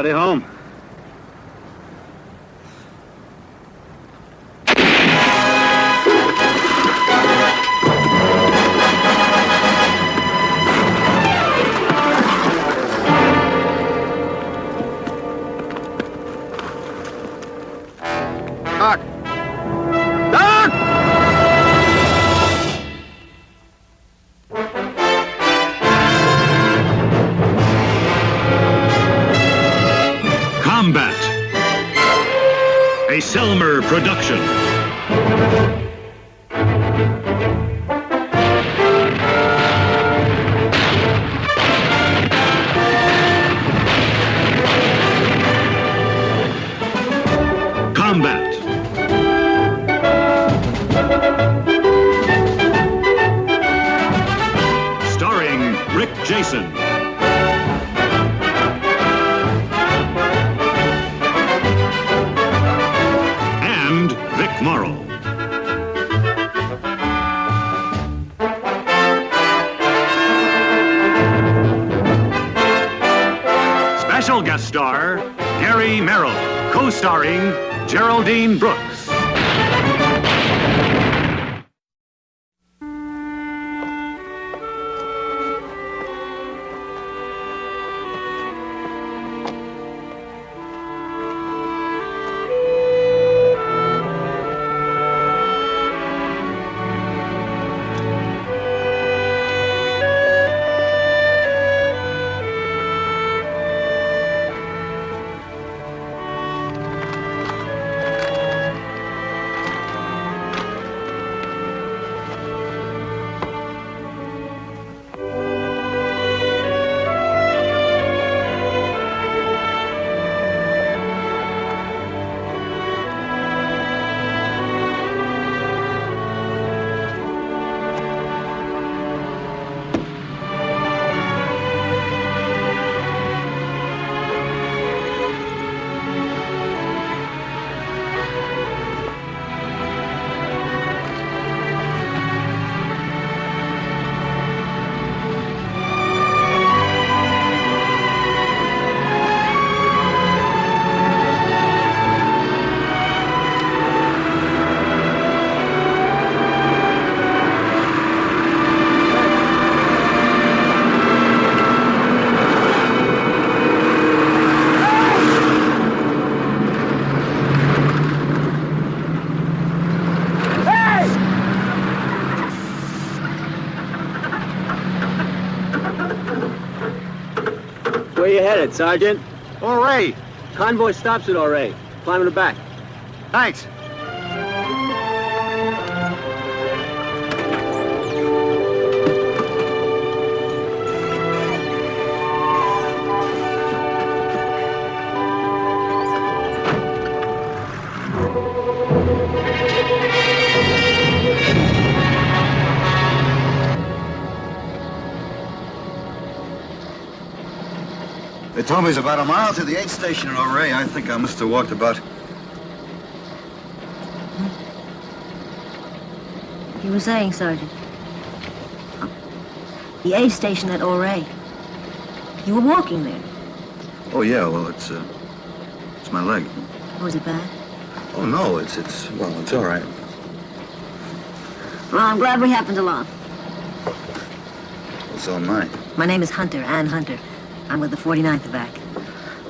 Anybody home? Doc! Doc! Combat, a Selmer production. Combat. Starring Rick Jason. And Vic Morrow. Special guest star, Gary Merrill. Co-starring Geraldine Brooks. Where you headed, Sergeant? Ray. Convoy stops at Ouray. Climb in the back. Thanks. They told me it's about a mile to the aid station in Ouray. I think I must have walked about. You were saying, Sergeant. The aid station at Ouray. You were walking there. Oh, yeah, well, it's my leg. Was it bad? Oh, no, it's all right. Well, I'm glad we happened along. Well, so am I. My name is Hunter, Ann Hunter. I'm with the 49th back.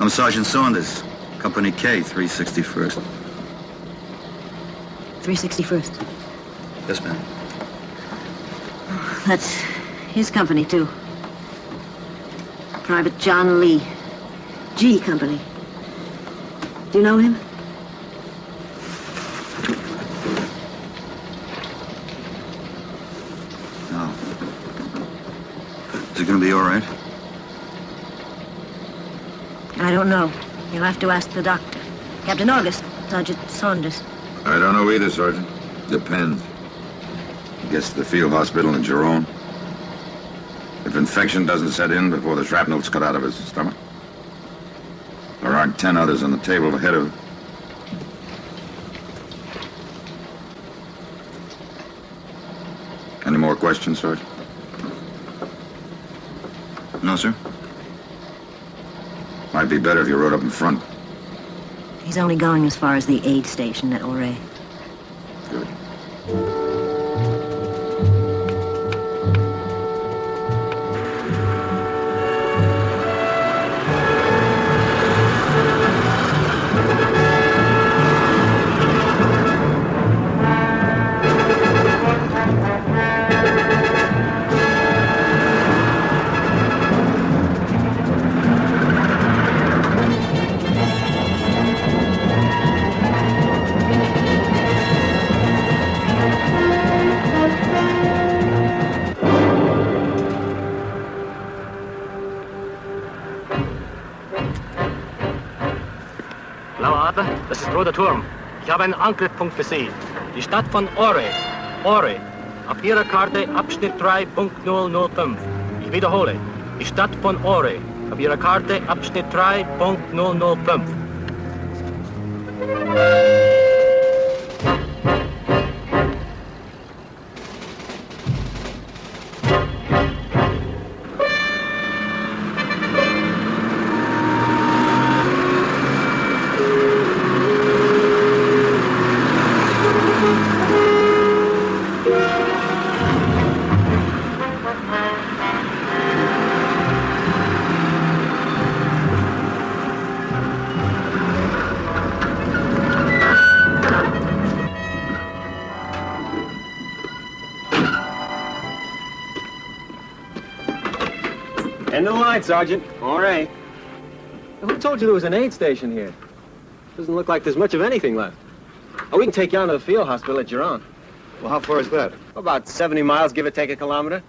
I'm Sergeant Saunders, Company K, 361st. 361st. Yes, ma'am. That's his company, too. Private John Lee. G Company. Do you know him? No. Is it going to be all right? I don't know. You'll have to ask the doctor. Captain August, Sergeant Saunders. I don't know either, Sergeant. Depends. He gets to the field hospital in Jerome. If infection doesn't set in before the shrapnel's cut out of his stomach. There aren't 10 others on the table ahead of him. Any more questions, Sergeant? No, sir. Might be better if you rode up in front. He's only going as far as the aid station at Oray. Good. Das ist Roter Turm. Ich habe einen Angriffspunkt für Sie. Die Stadt von Oray. Oray. Auf Ihrer Karte Abschnitt 3.005. Ich wiederhole. Die Stadt von Oray. Auf Ihrer Karte Abschnitt 3.005. End of the line, Sergeant. All right. Who told you there was an aid station here? Doesn't look like there's much of anything left. Oh, we can take you on to the field hospital at Giron. Well, how far is that? About 70 miles, give or take a kilometer.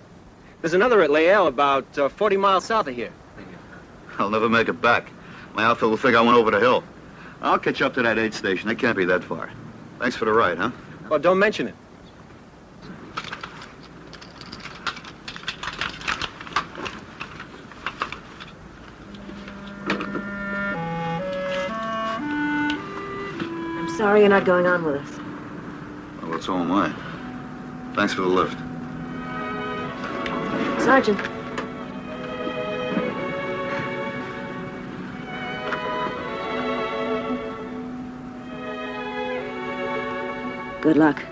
There's another at Layell about 40 miles south of here. I'll never make it back. My outfit will think I went over the hill. I'll catch up to that aid station. It can't be that far. Thanks for the ride, huh? Well, don't mention it. I'm sorry you're not going on with us. Well, so am I. Thanks for the lift. Sergeant. Good luck.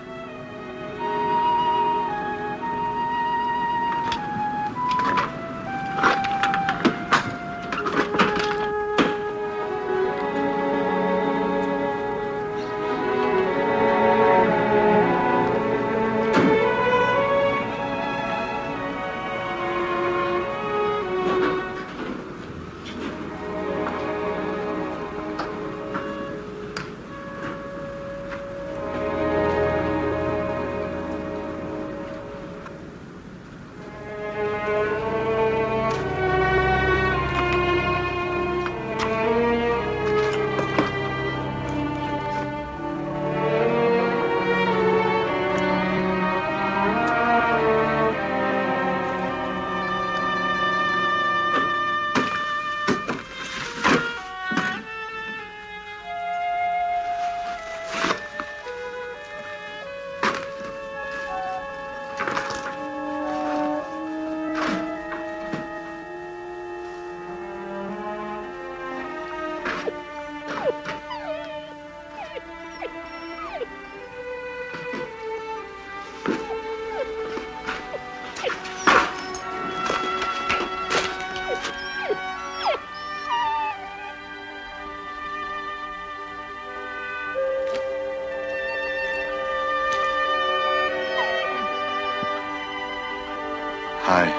Hi.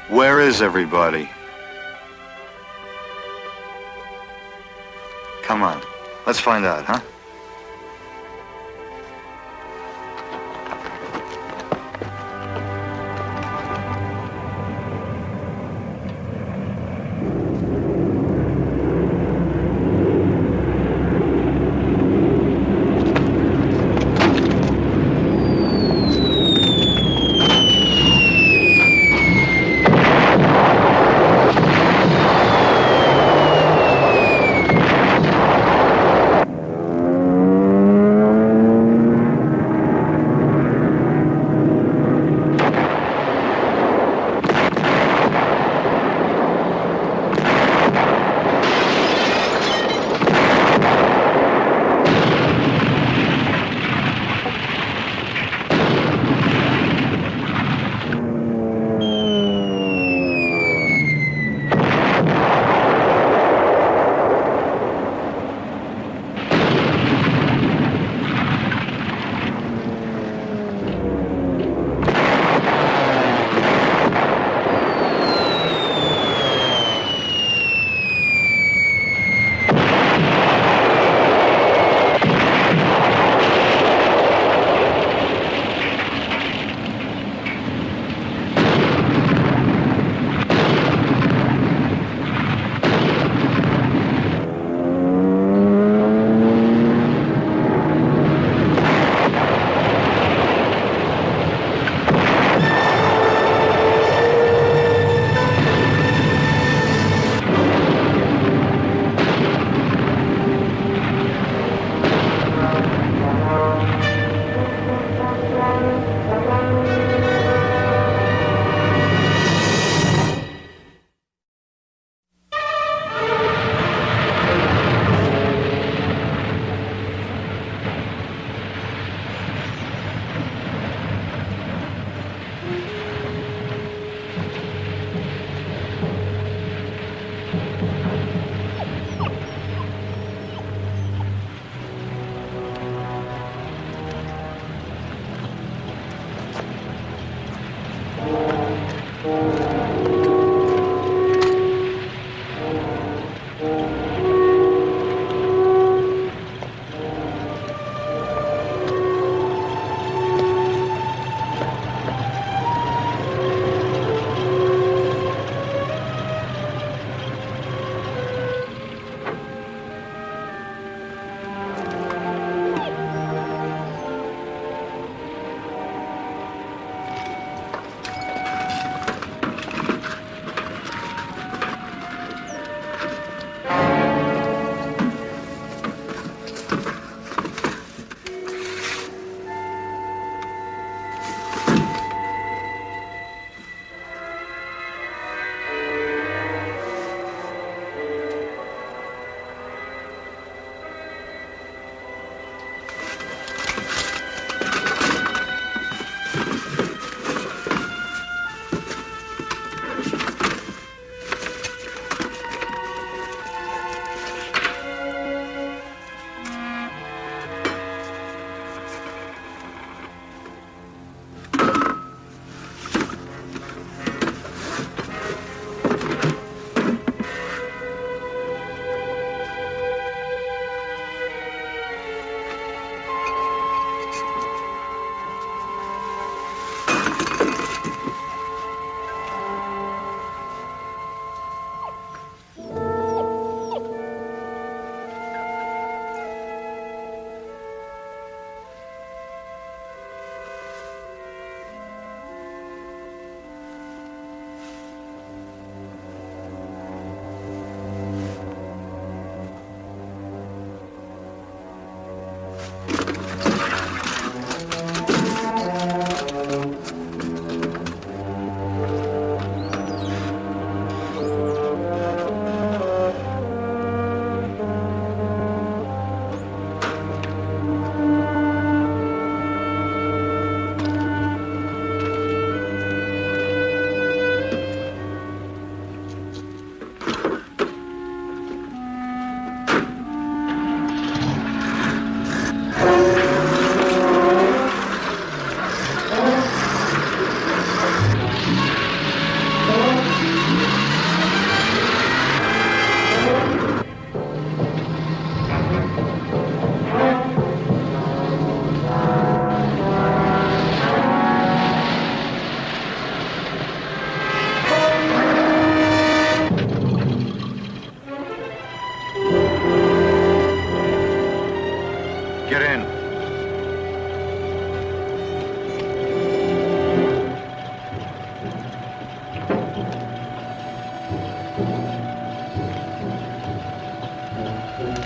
Where is everybody? Come on. Let's find out, huh?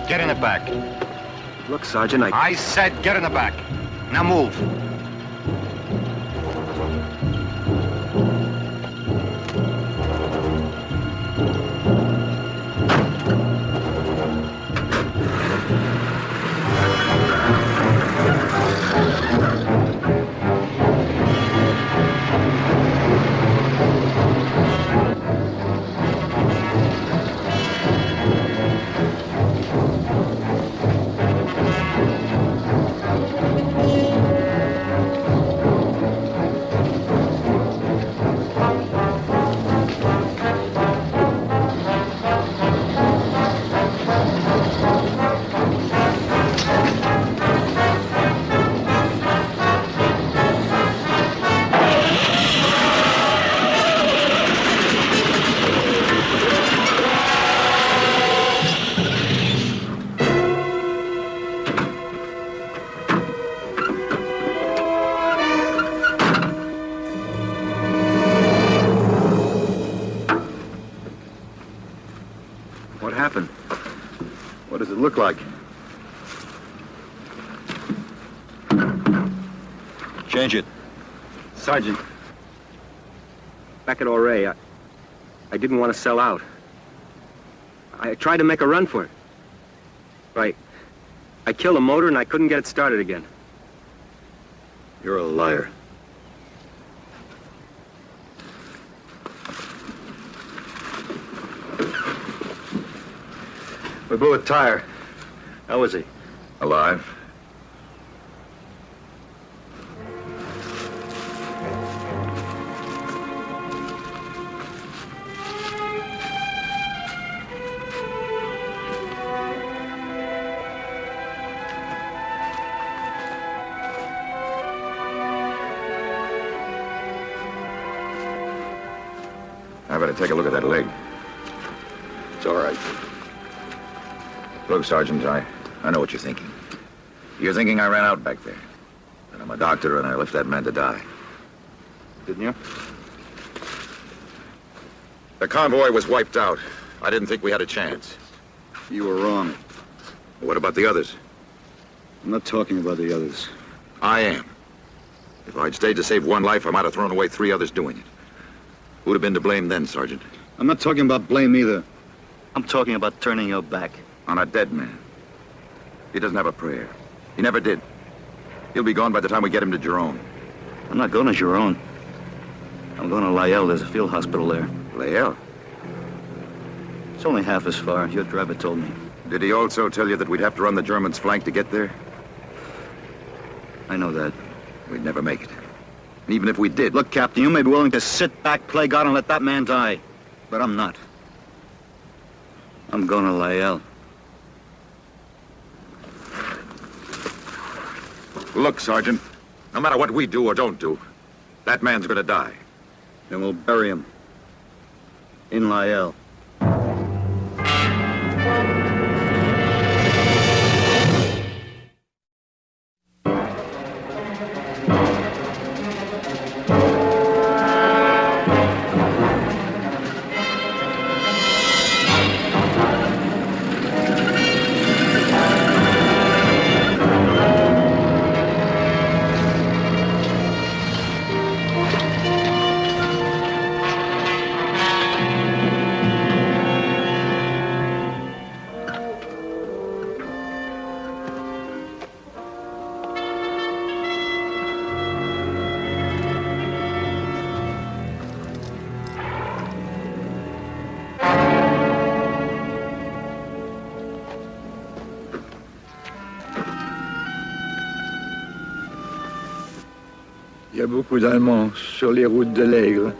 Get in the back. Look, Sergeant, I said get in the back. Now move. What does it look like? Change it. Sergeant, back at Ouray, I didn't want to sell out. I tried to make a run for it. Right. I killed a motor and I couldn't get it started again. You're a liar. We blew a tire. How is he? Alive? I better take a look at that leg. It's all right. Look, Sergeant, I know what you're thinking. You're thinking I ran out back there. And I'm a doctor and I left that man to die. Didn't you? The convoy was wiped out. I didn't think we had a chance. You were wrong. What about the others? I'm not talking about the others. I am. If I'd stayed to save one life, I might have thrown away 3 others doing it. Who'd have been to blame then, Sergeant? I'm not talking about blame either. I'm talking about turning your back. On a dead man. He doesn't have a prayer. He never did. He'll be gone by the time we get him to Jerome. I'm not going to Giron. I'm going to Lyell. There's a field hospital there. Lyell? It's only half as far. Your driver told me. Did he also tell you that we'd have to run the Germans' flank to get there? I know that. We'd never make it. And even if we did... Look, Captain, you may be willing to sit back, play God, and let that man die. But I'm not. I'm going to Lyell. Look, Sergeant, no matter what we do or don't do, that man's gonna die. Then we'll bury him. In Lyell. Il y a beaucoup d'Allemands sur les routes de l'Aigle.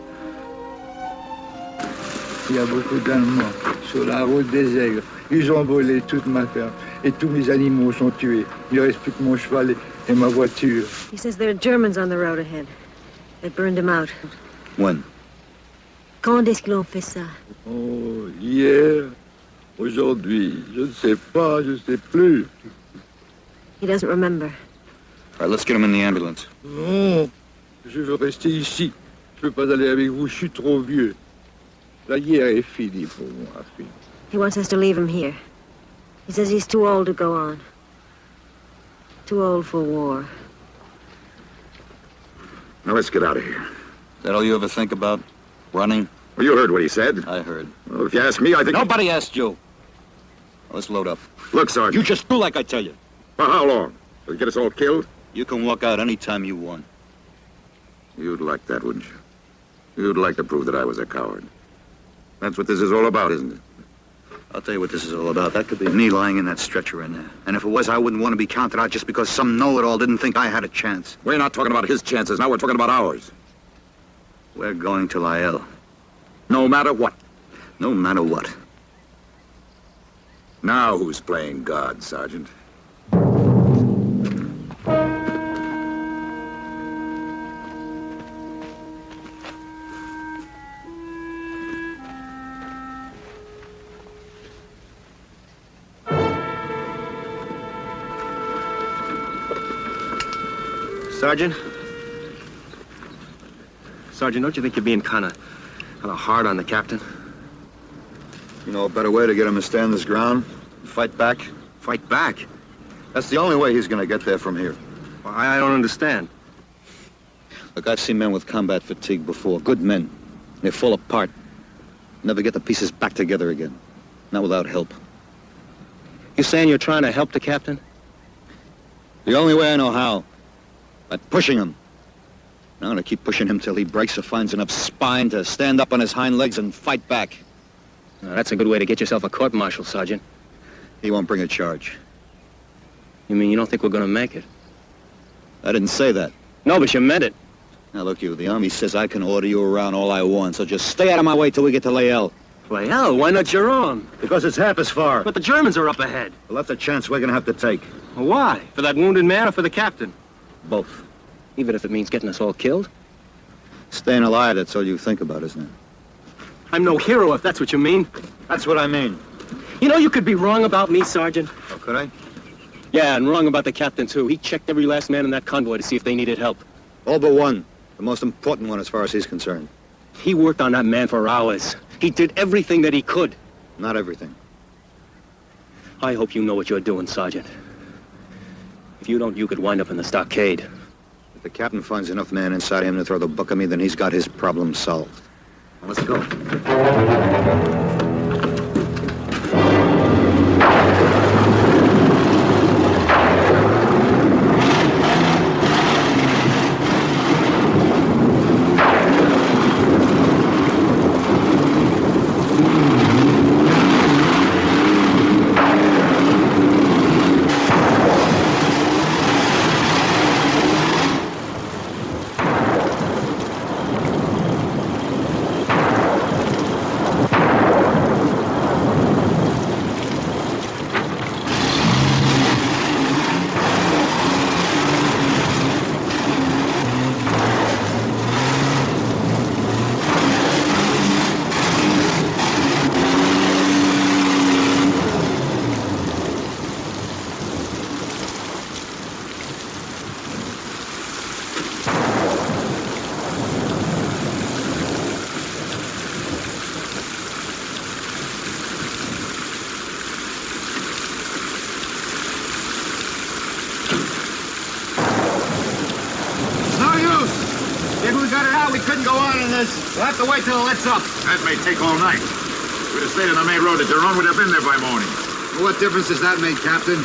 Il y a beaucoup d'Allemands sur la route des Aigles. Ils ont volé toute ma ferme et tous mes animaux sont tués. Il ne reste plus que mon cheval et ma voiture. He says there are Germans on the road ahead. They burned him out. When? Quand est-ce qu'ils ont fait ça? Oh, hier, aujourd'hui, je ne sais pas, je ne sais plus. He doesn't remember. All right, let's get him in the ambulance. Non, je veux rester ici. Je ne peux pas aller avec vous, je suis trop vieux. La guerre est finie pour moi, fille. He wants us to leave him here. He says he's too old to go on. Too old for war. Now let's get out of here. Is that all you ever think about? Running? Well, you heard what he said. I heard. Well, if you ask me, I think... Nobody asked you. Let's load up. Look, Sergeant. You just do like I tell you. For how long? Will you get us all killed? You can walk out any time you want. You'd like that, wouldn't you? You'd like to prove that I was a coward. That's what this is all about, isn't it? I'll tell you what this is all about. That could be me lying in that stretcher in there. And if it was, I wouldn't want to be counted out just because some know-it-all didn't think I had a chance. We're not talking about his chances now. We're talking about ours. We're going to Lyell. No matter what. No matter what. Now who's playing God, Sergeant? Sergeant? Sergeant, don't you think you're being kind of hard on the captain? You know a better way to get him to stand his ground? Fight back? Fight back? That's the only way he's going to get there from here. Well, I don't understand. Look, I've seen men with combat fatigue before. Good men. They fall apart. Never get the pieces back together again. Not without help. You saying you're trying to help the captain? The only way I know how. By pushing him. I'm going to keep pushing him till he breaks or finds enough spine to stand up on his hind legs and fight back. Now, that's a good way to get yourself a court-martial, Sergeant. He won't bring a charge. You mean you don't think we're going to make it? I didn't say that. No, but you meant it. Now, look, the Army says I can order you around all I want, so just stay out of my way till we get to Lyell. Lyell? Why not Jerome? Because it's half as far. But the Germans are up ahead. Well, that's a chance we're going to have to take. Well, why? For that wounded man or for the captain? Both. Even if it means getting us all killed? Staying alive, that's all you think about, isn't it? I'm no hero, if that's what you mean. That's what I mean. You know, you could be wrong about me, Sergeant. Oh, could I? Yeah, and wrong about the captain, too. He checked every last man in that convoy to see if they needed help. All but one. The most important one as far as he's concerned. He worked on that man for hours. He did everything that he could. Not everything. I hope you know what you're doing, Sergeant. If you don't, you could wind up in the stockade. If the captain finds enough man inside him to throw the book at me, then he's got his problem solved. Now, let's go. We'll have to wait till it lets up. That may take all night. We'd have stayed on the main road to Jerome. We'd have been there by morning. Well, what difference does that make, Captain?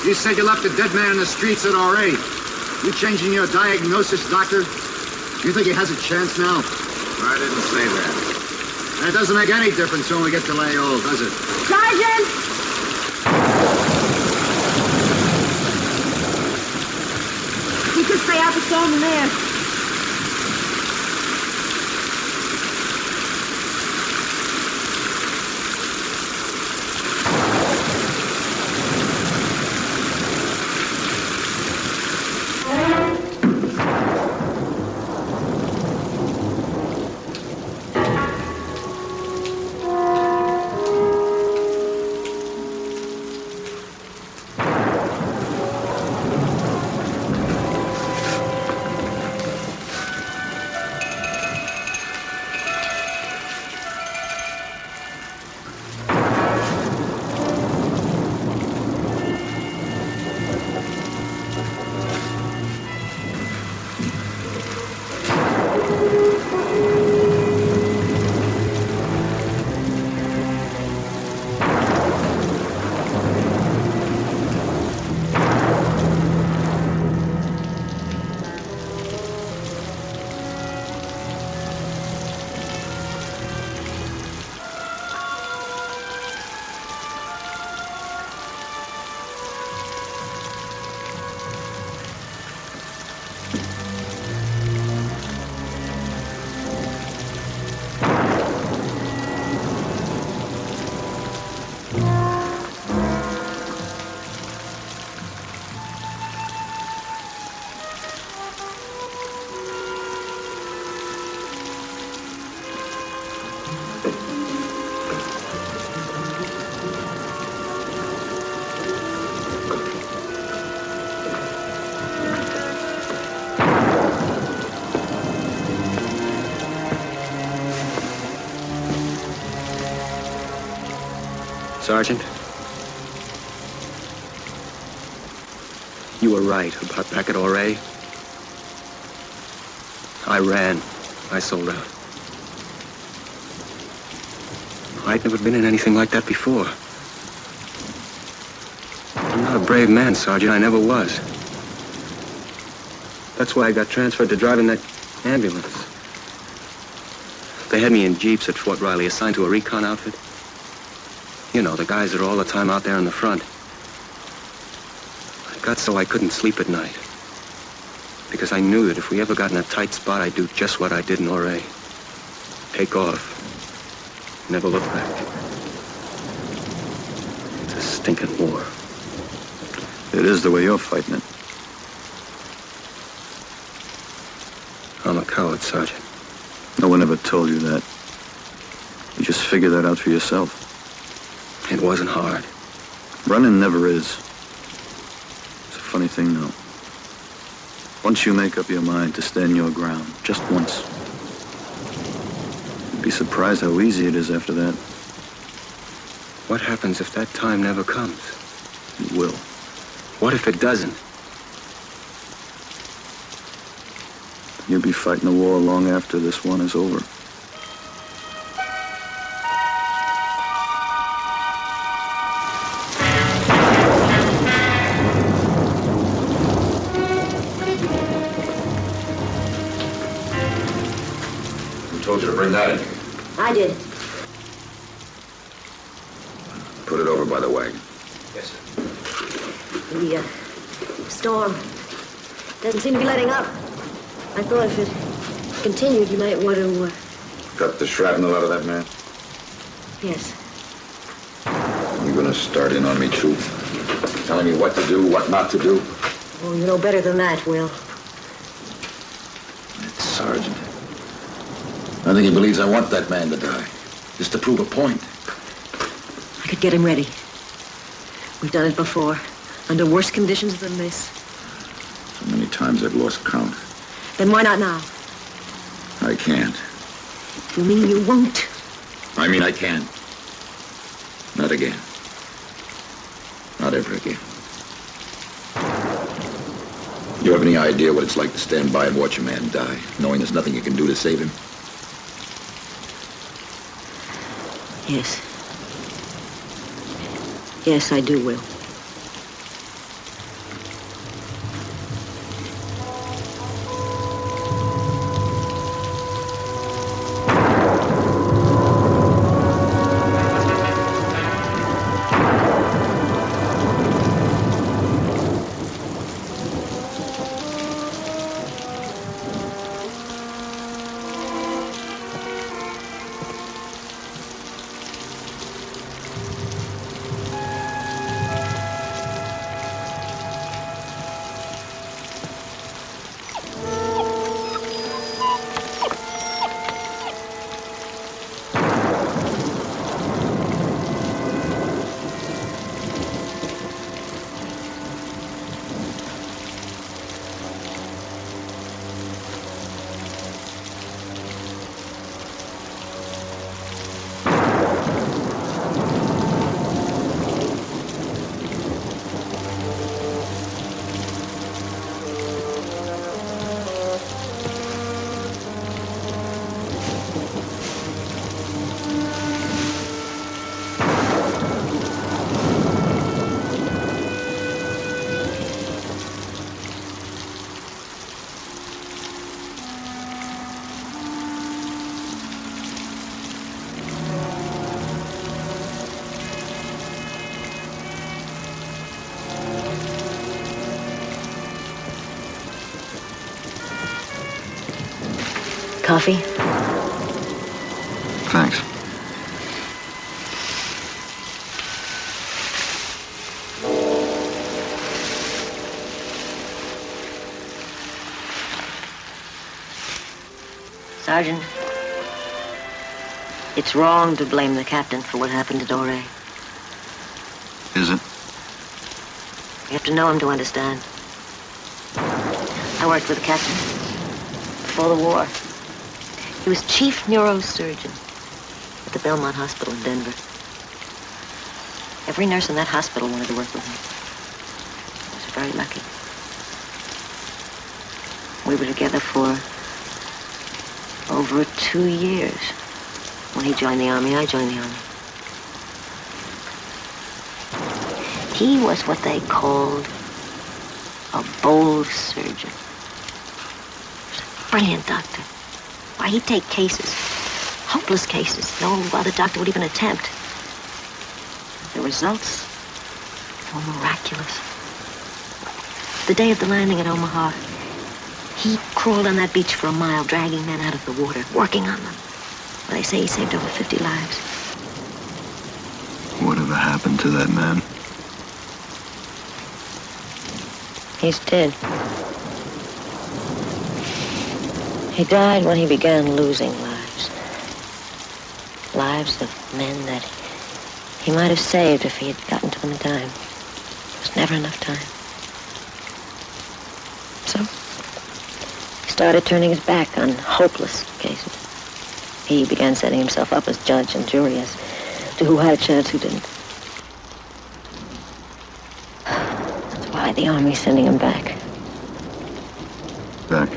You said you left a dead man in the streets at R8. You changing your diagnosis, Doctor? You think he has a chance now? I didn't say that. And it doesn't make any difference when we get to Lyell, does it? Sergeant! You could stay out the storm in there. Sergeant, you were right about back at Auray. I ran. I sold out. I'd never been in anything like that before. I'm not a brave man, Sergeant. I never was. That's why I got transferred to driving that ambulance. They had me in jeeps at Fort Riley, assigned to a recon outfit. You know, the guys that are all the time out there in the front. I got so I couldn't sleep at night. Because I knew that if we ever got in a tight spot, I'd do just what I did in Auray. Take off. Never look back. It's a stinking war. It is the way you're fighting it. I'm a coward, Sergeant. No one ever told you that. You just figure that out for yourself. It wasn't hard. Running never is. It's a funny thing, though. Once you make up your mind to stand your ground, just once, you'd be surprised how easy it is after that. What happens if that time never comes? It will. What if it doesn't? You'll be fighting a war long after this one is over. Who told you to bring that in here? I did. Put it over by the wagon. Yes, sir. The storm doesn't seem to be letting up. I thought if it continued, you might want to, Cut the shrapnel out of that man? yes. You gonna start in on me, too? Telling me what to do, what not to do? Oh, you know better than that, Will. Sergeant. I think he believes I want that man to die. Just to prove a point. I could get him ready. We've done it before, under worse conditions than this. So many times I've lost count. Then why not now? I can't. You mean you won't? I mean, I can. Not again. Not ever again. You have any idea what it's like to stand by and watch a man die, knowing there's nothing you can do to save him? Yes. Yes, I do, Will. Coffee? Thanks. Sergeant, it's wrong to blame the captain for what happened at Auray. Is it? You have to know him to understand. I worked with the captain before the war. He was chief neurosurgeon at the Belmont Hospital in Denver. Every nurse in that hospital wanted to work with me. I was very lucky. We were together for over 2 years. When he joined the Army, I joined the Army. He was what they called a bold surgeon. He was a brilliant doctor. Why, he'd take cases, hopeless cases, no other doctor would even attempt. The results were miraculous. The day of the landing at Omaha, he crawled on that beach for a mile, dragging men out of the water, working on them. Well, they say he saved over 50 lives. Whatever happened to that man? He's dead. He died when he began losing lives. Lives of men that he might have saved if he had gotten to them in time. There was never enough time. So, he started turning his back on hopeless cases. He began setting himself up as judge and jury as to who had a chance, who didn't. That's why the Army's sending him back. Back?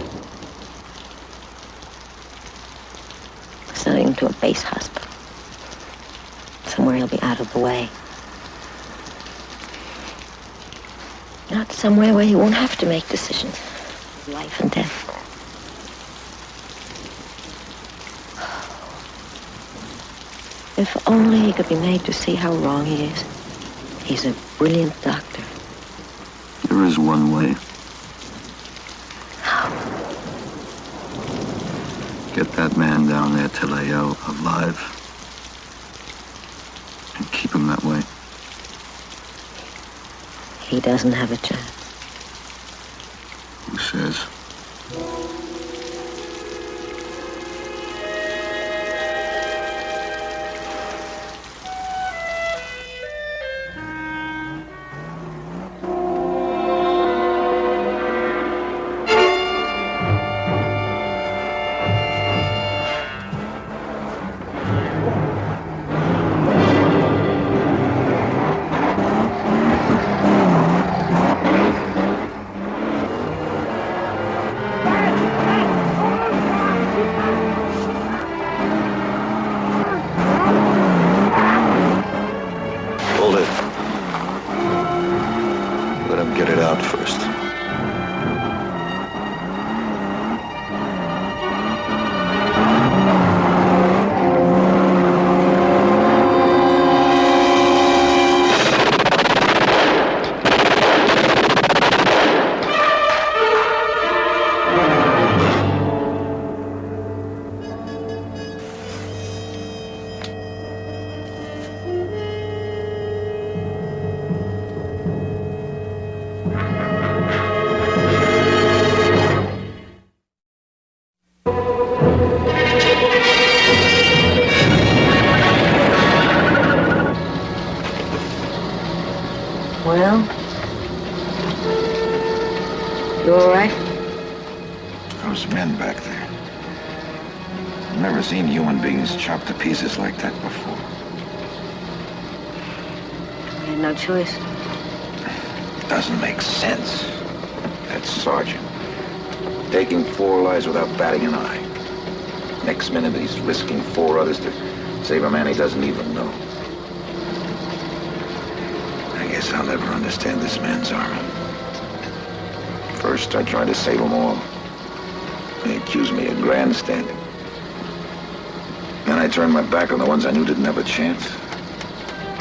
Sending him to a base hospital. Somewhere he'll be out of the way. Not somewhere where he won't have to make decisions. Life and death. If only he could be made to see how wrong he is. He's a brilliant doctor. There is one way. How? Get that man down there, T01E30, alive. And keep him that way. He doesn't have a chance. Who says? Get it out first. Well? You all right? Those men back there. I've never seen human beings chopped to pieces like that before. I had no choice. Doesn't make sense. That sergeant, taking 4 lives without batting an eye. Next minute, he's risking 4 others to save a man he doesn't even know. I guess I'll never understand this man's army. First, I tried to save them all. They accused me of grandstanding. Then I turned my back on the ones I knew didn't have a chance.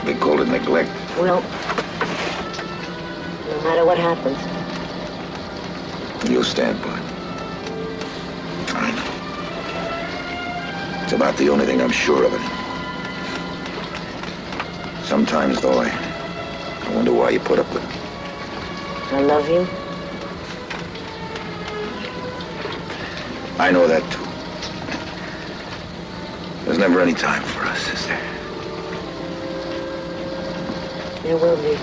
They called it neglect. Well, no matter what happens. You'll stand by. I know. It's about the only thing I'm sure of anymore. Sometimes, though, I wonder why you put up with it. I love you. I know that, too. There's never any time for us, is there? There will be.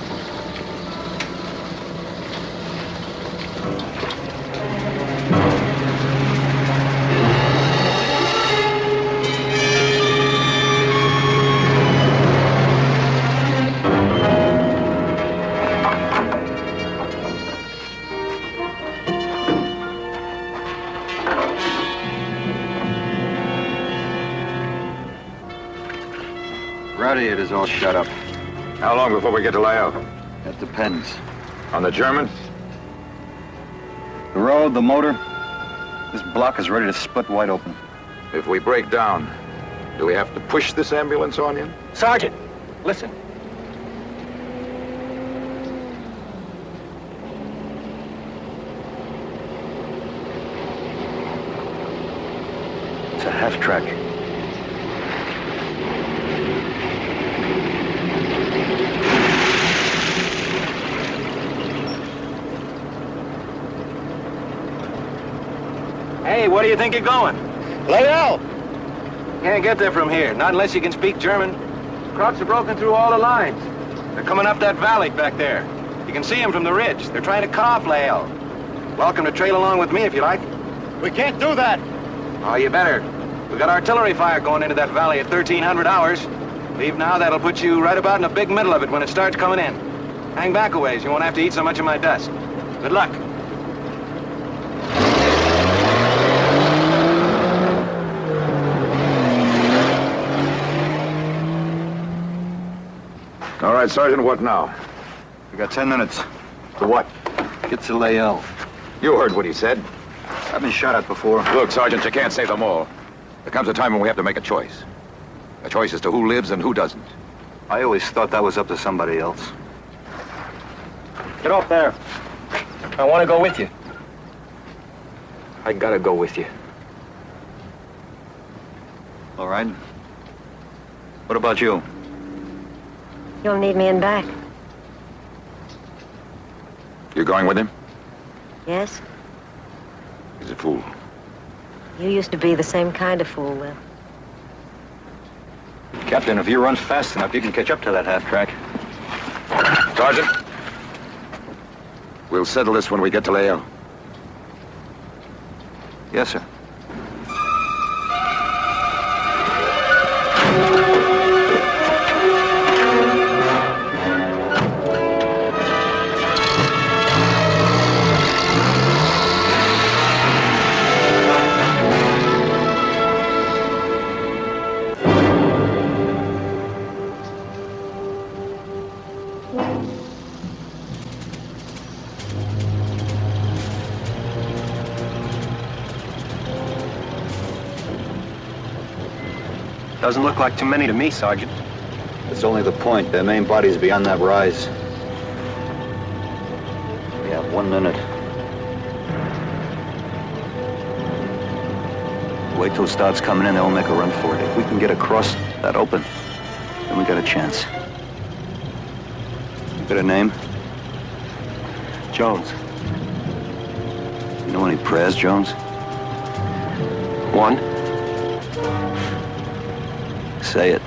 Radiator's all shut up. How long before we get to layout? That depends. On the German? The road, the motor. This block is ready to split wide open. If we break down, do we have to push this ambulance on you? Sergeant, listen. It's a half-track. Hey, where do you think you're going? Lay out! Can't get there from here, not unless you can speak German. Crocs are broken through all the lines. They're coming up that valley back there. You can see them from the ridge. They're trying to cut off Lael. Welcome to trail along with me if you like. We can't do that! Oh, you better. We've got artillery fire going into that valley at 1300 hours. Leave now, that'll put you right about in the big middle of it when it starts coming in. Hang back a ways, you won't have to eat so much of my dust. Good luck. All right, Sergeant, what now? We got 10 minutes. To what? Get to Lael. You heard what he said. I've been shot at before. Look, Sergeant, you can't save them all. There comes a time when we have to make a choice. A choice as to who lives and who doesn't. I always thought that was up to somebody else. Get off there. I want to go with you. I gotta go with you. All right. What about you? You'll need me in back. You going with him? Yes? He's a fool. You used to be the same kind of fool, Will. Captain, if you run fast enough, you can catch up to that half-track. Sergeant, we'll settle this when we get to Lael. Yes, sir. Doesn't look like too many to me, Sergeant. It's only the point. Their main body's beyond that rise. We have 1 minute. Wait till it starts coming in, they'll make a run for it. If we can get across that open, then we got a chance. You got a name? Jones. You know any prayers, Jones? One. Say it.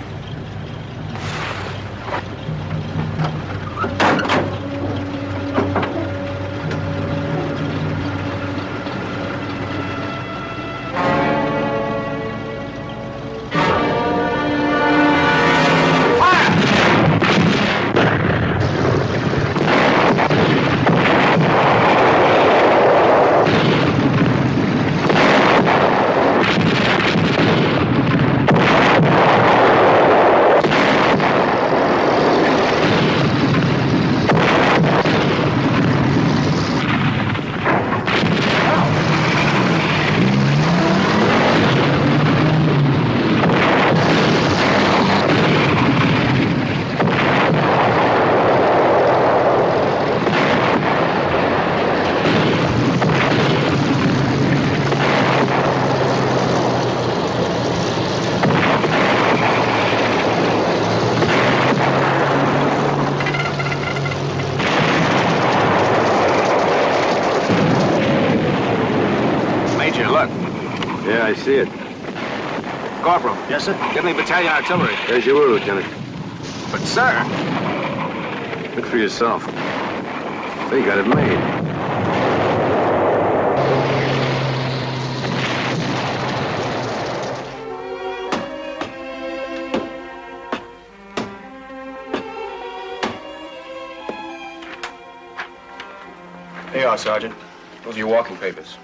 Yeah, I see it. Corporal. Yes, sir? Give me battalion artillery. As you were, Lieutenant. But, sir. Look for yourself. They got it made. Here you are, Sergeant. Those are your walking papers.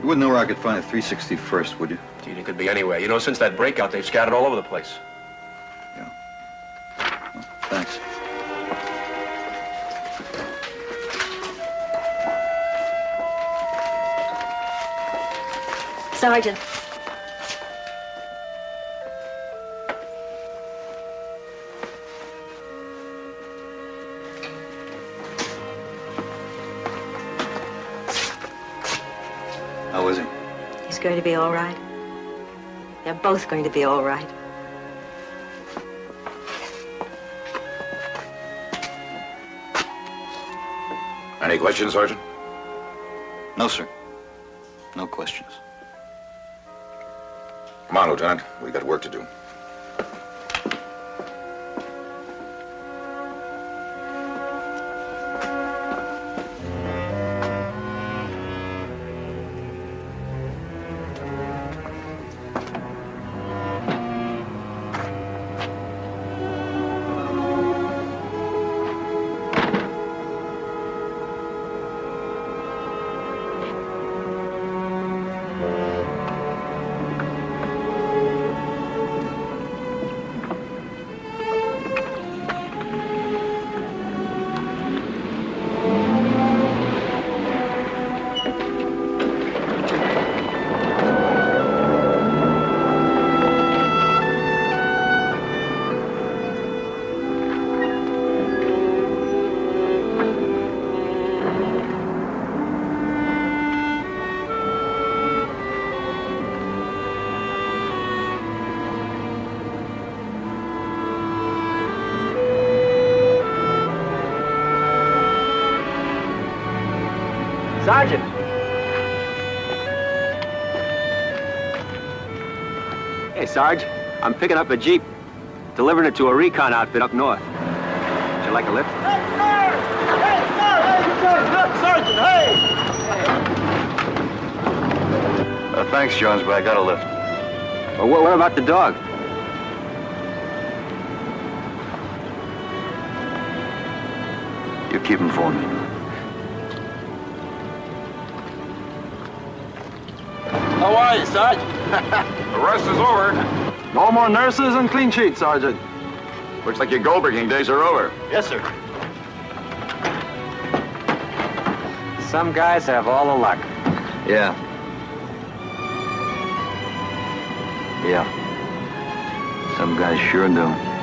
You wouldn't know where I could find a 361st, would you? Gee, it could be anywhere. You know, since that breakout, they've scattered all over the place. Yeah. Thanks. Sergeant. How is he? He's going to be all right. They're both going to be all right. Any questions, Sergeant? No, sir. No questions. Come on, Lieutenant. We got work to do. Sergeant! Hey, Sarge. I'm picking up a Jeep, delivering it to a recon outfit up north. Would you like a lift? Sergeant, hey! Thanks, Jones, but I got a lift. Well, what about the dog? You keep him for me. How are you, Sarge? The rest is over. No more nurses and clean sheets, Sergeant. Looks like your gold-rigging days are over. Yes, sir. Some guys have all the luck. Yeah. Yeah. Some guys sure do.